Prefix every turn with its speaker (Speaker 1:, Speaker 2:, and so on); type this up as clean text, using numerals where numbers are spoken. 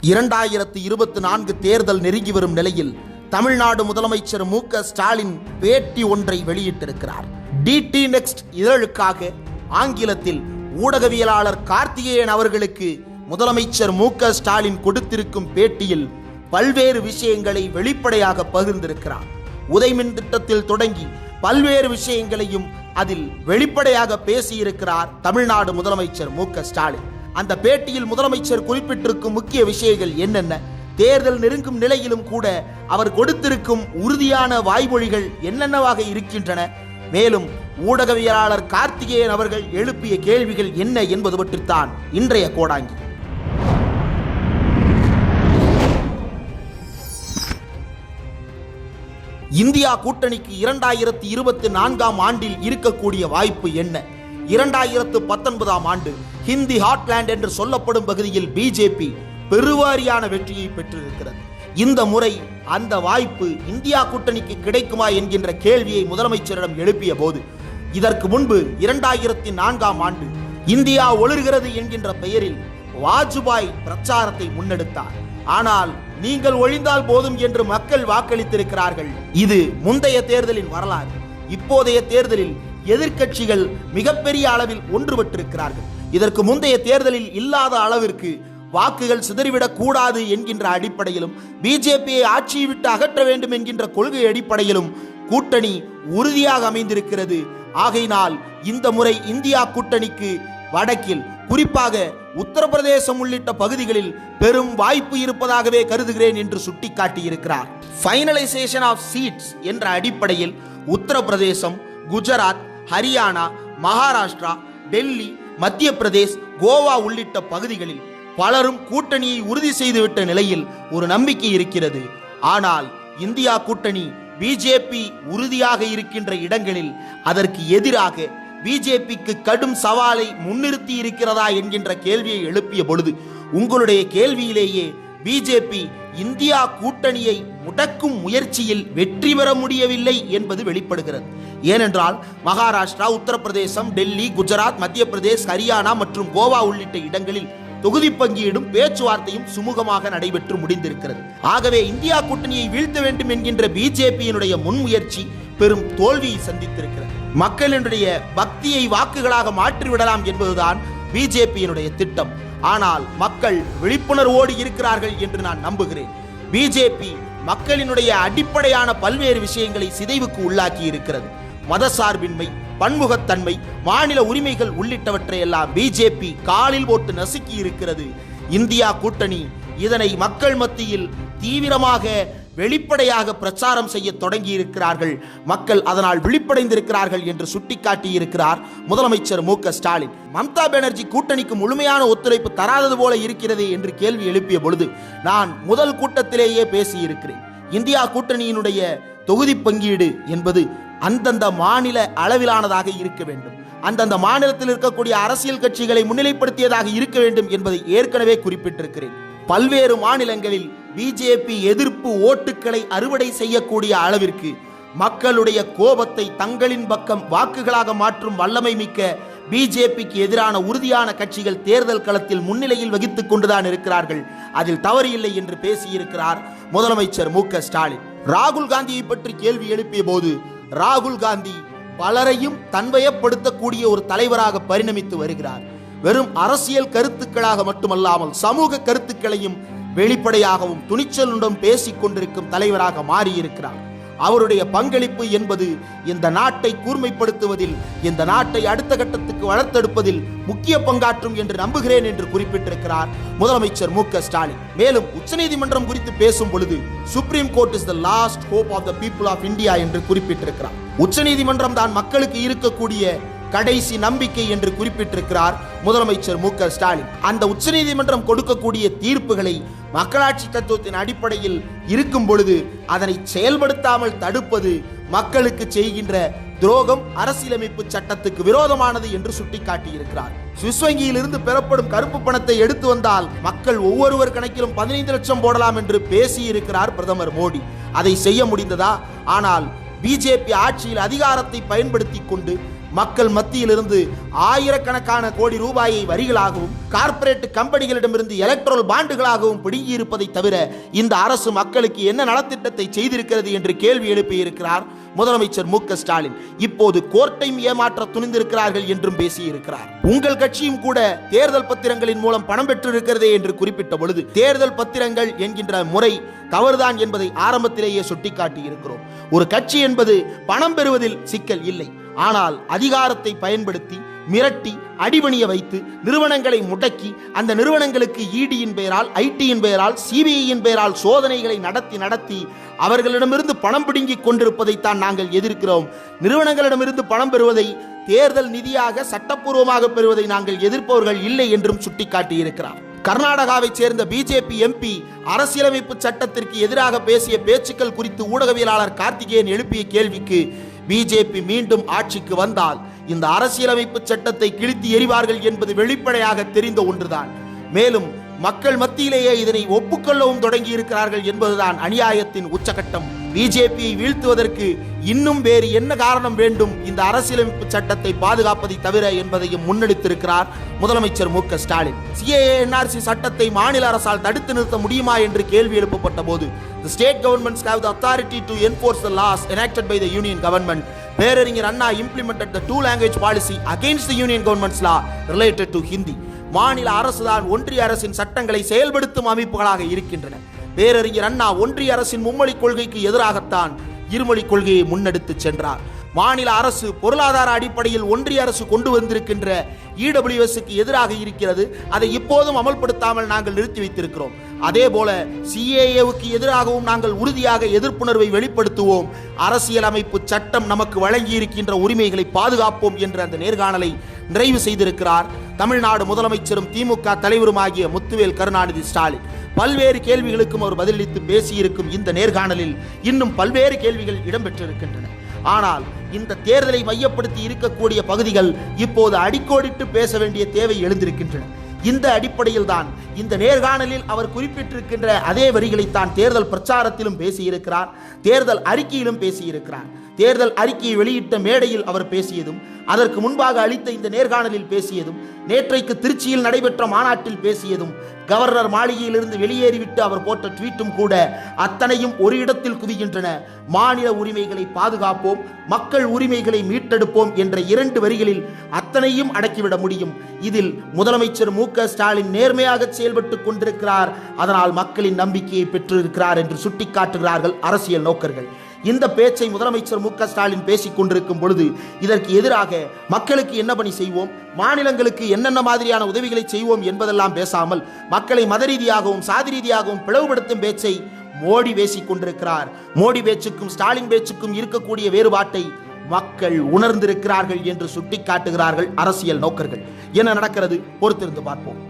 Speaker 1: 2024 தேர்தல் நெருங்கி வரும் நிலையில் தமிழ்நாடு முதலமைச்சர் மு.க. ஸ்டாலின் பேட்டி ஒன்றை வெளியிட்டிருக்கிறார். டிடி நெக்ஸ்ட் இதழுக்காக ஆங்கிலத்தில் ஊடகவியலாளர் கார்த்திகேயன் அவர்களுக்கு முதலமைச்சர் மு.க. ஸ்டாலின் கொடுத்திருக்கும் பேட்டியில் பல்வேறு விஷயங்களை வெளிப்படையாக பகிர்ந்திருக்கிறார். உதய்மின் திட்டத்தில் தொடங்கி பல்வேறு விஷயங்களையும் அதில் வெளிப்படையாக பேசியிருக்கிறார் தமிழ்நாடு முதலமைச்சர் மு.க. ஸ்டாலின். அந்த பேட்டியில் முதலமைச்சர் குறிப்பிட்டிருக்கும் முக்கிய விஷயங்கள் என்னென்ன, தேர்தல் நெருங்கும் நிலையிலும் கூட அவர் கொடுத்திருக்கும் உறுதியான வாய்மொழிகள் என்னென்னவாக இருக்கின்றன, மேலும் ஊடகவியலாளர் கார்த்திகேயன் அவர்கள் எழுப்பிய கேள்விகள் என்ன என்பது பற்றித்தான் இன்றைய கோடாங்கி. இந்தியா கூட்டணிக்கு 2024 ஆண்டில் இருக்கக்கூடிய வாய்ப்பு என்ன? 2019 ஆண்டு ஹிந்தி ஹார்ட்லேண்ட் என்று சொல்லப்படும் பகுதியில் பிஜேபி பெருவாரியான வெற்றியை பெற்றிருக்கிறது. இந்த முறை அந்த வாய்ப்பு இந்தியா கூட்டணிக்கு கிடைக்குமா என்கின்ற கேள்வியை முதலமைச்சரிடம் எழுப்பிய போது, இதற்கு முன்பு 2004 ஆண்டு இந்தியா ஒளிர்கிறது என்கின்ற பெயரில் வாஜ்பாய் பிரச்சாரத்தை முன்னெடுத்தார். ஆனால் நீங்கள் ஒழிந்தால் போதும் என்று மக்கள் வாக்களித்திருக்கிறார்கள். இது முந்தைய தேர்தலின் வரலாறு. இப்போதைய தேர்தலில் எதிர்க்கட்சிகள் மிகப்பெரிய அளவில் ஒன்றுபட்டிருக்கிறார்கள். இதற்கு முந்தைய தேர்தலில் இல்லாத அளவிற்கு வாக்குகள் சிதறிவிடக் கூடாது என்கின்ற அடிப்படையிலும், பிஜேபியை ஆட்சியை விட்டு அகற்ற வேண்டும் என்கின்ற கொள்கை அடிப்படையிலும் கூட்டணி உறுதியாக அமைந்திருக்கிறது. ஆகையினால் இந்த முறை இந்தியா கூட்டணிக்கு வடக்கில், குறிப்பாக உத்தரப்பிரதேசம் உள்ளிட்ட பகுதிகளில் பெரும் வாய்ப்பு இருப்பதாகவே கருதுகிறேன் என்று சுட்டிக்காட்டியிருக்கிறார். ஃபைனலைசேஷன் ஆஃப் சீட்ஸ் என்ற அடிப்படையில் உத்தரப்பிரதேசம், குஜராத், ஹரியானா, மகாராஷ்டிரா, டெல்லி, மத்திய பிரதேஷ், கோவா உள்ளிட்ட பகுதிகளில் பலரும் கூட்டணியை உறுதி செய்துவிட்ட நிலையில் ஒரு நம்பிக்கை இருக்கிறது. ஆனால் இந்தியா கூட்டணி பிஜேபி உறுதியாக இருக்கின்ற இடங்களில் அதற்கு எதிராக பிஜேபிக்கு கடும் சவாலை முன்னிறுத்தி இருக்கிறதா என்கின்ற கேள்வியை எழுப்பிய பொழுது, உங்களுடைய கேள்வியிலேயே பிஜேபி இந்தியா கூட்டணியை முடக்கும் முயற்சியில் வெற்றி பெற முடியவில்லை என்பது வெளிப்படுகிறது. ஏனென்றால் மகாராஷ்டிரா, உத்தரப்பிரதேசம், டெல்லி, குஜராத், மத்திய பிரதேஷ், ஹரியானா மற்றும் கோவா உள்ளிட்ட இடங்களில் தொகுதி பங்கீடும் பேச்சுவார்த்தையும் சுமூகமாக நடைபெற்று முடிந்திருக்கிறது. ஆகவே இந்தியா கூட்டணியை வீழ்த்த வேண்டும் என்கின்ற பிஜேபியினுடைய முன்முயற்சி பெரும் தோல்வியை சந்தித்திருக்கிறது. மக்களினுடைய பக்தியை வாக்குகளாக மாற்றிவிடலாம் என்பதுதான் பிஜேபியினுடைய திட்டம். ஆனால் மக்கள் விழிப்புணர்வோடு இருக்கிறார்கள் என்று நான் நம்புகிறேன். பிஜேபி மக்களினுடைய அடிப்படையான பல்வேறு விஷயங்களை சிதைவுக்கு உள்ளாக்கி இருக்கிறது. மதசார்பின்மை, பன்முகத்தன்மை, மாநில உரிமைகள் உள்ளிட்டவற்றை எல்லாம் பிஜேபி காலில் போட்டு நசுக்கி இருக்கிறது. இந்தியா கூட்டணி இதனை மக்கள் மத்தியில் தீவிரமாக வெளிப்படையாக பிரச்சாரம் செய்ய தொடங்கி இருக்கிறார்கள். மக்கள் அதனால் விழிப்படைந்திருக்கிறார்கள் என்று சுட்டிக்காட்டியிருக்கிறார் முதலமைச்சர் மு.க. ஸ்டாலின். மம்தா பானர்ஜி கூட்டணிக்கு முழுமையான ஒத்துழைப்பு தராதது போல இருக்கிறது என்று கேள்வி எழுப்பிய பொழுது நான் முதல் கூட்டத்திலேயே பேசியிருக்கிறேன். இந்தியா கூட்டணியினுடைய தொகுதி பங்கீடு என்பது அந்தந்த மாநில அளவிலானதாக இருக்க வேண்டும், அந்தந்த மாநிலத்தில் இருக்கக்கூடிய அரசியல் கட்சிகளை முன்னிலைப்படுத்தியதாக இருக்க வேண்டும் என்பதை ஏற்கனவே குறிப்பிட்டிருக்கிறேன். பல்வேறு மாநிலங்களில் பிஜேபி எதிர்ப்பு ஓட்டுக்களை அறுவடை செய்யக்கூடிய அளவிற்கு மக்களுடைய கோபத்தை தங்களின் பக்கம் வாக்குகளாக மாற்றும் வல்லமை மிக்க பிஜேபிக்கு எதிரான உறுதியான கட்சிகள் தேர்தல் களத்தில் முன்னிலையில் வகித்துக் கொண்டுதான் இருக்கிறார்கள். அதில் தவறு இல்லை என்று பேசியிருக்கிறார் முதலமைச்சர் மு.க. ஸ்டாலின். ராகுல் காந்தியை பற்றி கேள்வி எழுப்பிய போது, ராகுல் காந்தி பலரையும் தன்வயப்படுத்தக்கூடிய ஒரு தலைவராக பரிணமித்து வருகிறார். வெறும் அரசியல் கருத்துக்களாக மட்டுமல்லாமல் சமூக கருத்துக்களையும் வெளிப்படையாகவும் துணிச்சலுடன் பேசிக் கொண்டிருக்கும் தலைவராக மாறியிருக்கிறார். அவருடைய பங்களிப்பு என்பது இந்த நாட்டை கூர்மைப்படுத்துவதில், இந்த நாட்டை அடுத்த கட்டத்துக்கு வளர்த்தெடுப்பதில் முக்கிய பங்காற்றும் என்று நம்புகிறேன் என்று குறிப்பிட்டிருக்கிறார் முதலமைச்சர் மு.க. ஸ்டாலின். மேலும் உச்சநீதிமன்றம் குறித்து பேசும் பொழுது supreme court is the last hope of the people of India என்று குறிப்பிட்டிருக்கிறார். உச்சநீதிமன்றம் தான் மக்களுக்கு இருக்கக்கூடிய கடைசி நம்பிக்கை என்று குறிப்பிட்டிருக்கிறார் முதலமைச்சர் மு.க. ஸ்டாலின். அந்த உச்சநீதிமன்றம் கொடுக்கக்கூடிய தீர்ப்புகளை மக்களாட்சி தத்துவத்தின் அடிப்படையில் இருக்கும் பொழுது அதனை செயல்படுத்தாமல் தடுப்பது மக்களுக்கு செய்கின்ற துரோகம், அரசியலமைப்பு சட்டத்துக்கு விரோதமானது என்று சுட்டிக்காட்டியிருக்கிறார். சுவிஸ் வங்கியிலிருந்து பெறப்படும் கருப்பு பணத்தை எடுத்து வந்தால் மக்கள் ஒவ்வொருவர் கணக்கிலும் 15 லட்சம் போடலாம் என்று பேசியிருக்கிறார் பிரதமர் மோடி. அதை செய்ய முடிந்ததா? ஆனால் பிஜேபி ஆட்சியில் அதிகாரத்தை பயன்படுத்தி கொண்டு மக்கள் மத்தியிலிருந்து ஆயிரக்கணக்கான கோடி ரூபாயை வரிகளாகவும் கார்ப்பரேட் கம்பெனிகளிடமிருந்து எலக்ட்ரல் பாண்டுகளாகவும் பிடுங்கியிருப்பதை தவிர இந்த அரசு மக்களுக்கு என்ன நலத்திட்டத்தை செய்திருக்கிறது என்று கேள்வி எழுப்பியிருக்கிறார் முதலமைச்சர் மு.க. ஸ்டாலின். இப்போது கோர்ட்டையும் ஏமாற்ற துணிந்திருக்கிறார்கள் என்றும் பேசியிருக்கிறார். உங்கள் கட்சியும் கூட தேர்தல் பத்திரங்களின் மூலம் பணம் பெற்றிருக்கிறதே என்று குறிப்பிட்ட பொழுது தேர்தல் பத்திரங்கள் என்கின்ற முறை தவறுதான் என்பதை ஆரம்பத்திலேயே சுட்டிக்காட்டி இருக்கிறோம். ஒரு கட்சி என்பது பணம் பெறுவதில் சிக்கல் இல்லை. ஆனால் அதிகாரத்தை பயன்படுத்தி மிரட்டி அடிபணிய வைத்து நிறுவனங்களை முடக்கி அந்த நிறுவனங்களுக்கு இடியின் பெயரால் ஐடியின் பெயரால் சிபிஐயின் பெயரால் சோதனைகளை நடத்தி அவர்களிடமிருந்து பணம் பிடுங்கிக் கொண்டிருப்பதைத்தான் நாங்கள் எதிர்க்கிறோம். நிறுவனங்களிடமிருந்து பணம் பெறுவதை தேர்தல் நிதியாக சட்டப்பூர்வமாக பெறுவதை நாங்கள் எதிர்ப்பவர்கள் இல்லை என்றும் சுட்டிக்காட்டியிருக்கிறார். கர்நாடகாவை சேர்ந்த பிஜேபி எம்பி அரசியலமைப்பு சட்டத்திற்கு எதிராக பேசிய பேச்சுக்கள் குறித்து ஊடகவியலாளர் கார்த்திகேயன் எழுப்பிய கேள்விக்கு பிஜேபி மீண்டும் ஆட்சிக்கு வந்தால் இந்த அரசியலமைப்பு சட்டத்தை கிழித்து எறிவார்கள் என்பது வெளிப்படையாக தெரிந்த ஒன்றுதான். மேலும் மக்கள் மத்தியிலேயே இதனை ஒப்புக்கொள்ளவும் தொடங்கி இருக்கிறார்கள் என்பதுதான் அநியாயத்தின் உச்சகட்டம். பிஜேபியை வீழ்த்துவதற்கு இன்னும் வேறு என்ன காரணம் வேண்டும் இந்த அரசியலமைப்பு சட்டத்தை பாதுகாப்பதை தவிர என்பதையும் முன்னெடுத்திருக்கிறார் முதலமைச்சர் மு.க. ஸ்டாலின். சிஏஏ என்ஆர்சி சட்டத்தை மாநில அரசால் தடுத்து நிறுத்த முடியுமா என்று கேள்வி எழுப்பப்பட்ட போது The state governments have the authority to enforce the laws enacted by the union government. பேரறிஞர் அண்ணா implemented the two-language policy against the union government's law related to Hindi. மாநில அரசுதான் ஒன்றிய அரசின் சட்டங்களை செயல்படுத்தும் அமைப்புகளாக இருக்கின்றன. பேரறிஞர் அண்ணா ஒன்றிய அரசின் மும்மொழி கொள்கைக்கு எதிராகத்தான் இருமொழி கொள்கையை முன்னெடுத்து சென்றார். மாநில அரசு பொருளாதார அடிப்படையில் ஒன்றிய அரசு கொண்டு வந்திருக்கின்ற இடபிள்யூஎஸ்க்கு எதிராக இருக்கிறது. அதை இப்போதும் அமல்படுத்தாமல் நாங்கள் நிறுத்தி வைத்திருக்கிறோம். அதே போல சிஏஏவுக்கு எதிராகவும் நாங்கள் உறுதியாக எதிர்ப்புணர்வை வெளிப்படுத்துவோம். அரசியல் அமைப்பு சட்டம் நமக்கு வழங்கி இருக்கின்ற உரிமைகளை பாதுகாப்போம் என்ற அந்த நேர்காணலை நிறைவு செய்திருக்கிறார் தமிழ்நாடு முதலமைச்சரும் திமுக தலைவருமாகிய முத்துவேல் கருணாநிதி ஸ்டாலின். பல்வேறு கேள்விகளுக்கும் அவர் பதிலளித்து பேசியிருக்கும் இந்த நேர்காணலில் இன்னும் பல்வேறு கேள்விகள் இடம்பெற்றிருக்கின்றன. ஆனால் இந்த தேர்தலை மையப்படுத்தி இருக்கக்கூடிய பகுதிகள் இப்போது அடிக்கோடிட்டு பேச வேண்டிய தேவை எழுந்திருக்கின்றன. இந்த அடிப்படையில் தான் இந்த நேர்காணலில் அவர் குறிப்பிட்டிருக்கின்ற அதே வரிகளைத்தான் தேர்தல் பிரச்சாரத்திலும் பேசியிருக்கிறார், தேர்தல் அறிக்கையிலும் பேசியிருக்கிறார். தேர்தல் அறிக்கையை வெளியிட்ட மேடையில் அவர் பேசியதும், அதற்கு முன்பாக அளித்த இந்த நேர்காணலில் பேசியதும், நேற்றைக்கு திருச்சியில் நடைபெற்ற மாநாட்டில் பேசியதும், கவர்னர் மாளிகையிலிருந்து வெளியேறிவிட்டு அவர் போட்ட ட்வீட்டும் கூட அத்தனையும் ஒரு இடத்தில் குவிகின்றன. மாநில உரிமைகளை பாதுகாப்போம், மக்கள் உரிமைகளை மீட்டெடுப்போம் என்ற 2 வரிகளில் அத்தனையும் அடக்கிவிட முடியும். இதில் முதலமைச்சர் மு.க. ஸ்டாலின் நேர்மையாக செயல்பட்டுக் கொண்டிருக்கிறார், அதனால் மக்களின் நம்பிக்கையை பெற்றிருக்கிறார் என்று சுட்டிக்காட்டுகிறார்கள் அரசியல் நோக்கர்கள். இந்த பேச்சை முதலமைச்சர் மு.க. ஸ்டாலின் பேசிக் கொண்டிருக்கும் பொழுது இதற்கு எதிராக மக்களுக்கு என்ன பணி செய்வோம், மாநிலங்களுக்கு என்னென்ன மாதிரியான உதவிகளை செய்வோம் என்பதெல்லாம் பேசாமல் மக்களை மத ரீதியாகவும் சாதி ரீதியாகவும் பிளவுபடுத்தும் பேச்சை மோடி பேசிக் கொண்டிருக்கிறார். மோடி பேச்சுக்கும் ஸ்டாலின் பேச்சுக்கும் இருக்கக்கூடிய வேறுபாட்டை மக்கள் உணர்ந்திருக்கிறார்கள் என்று சுட்டிக்காட்டுகிறார்கள் அரசியல் நோக்கர்கள். என்ன நடக்கிறது பொறுத்திருந்து பார்ப்போம்.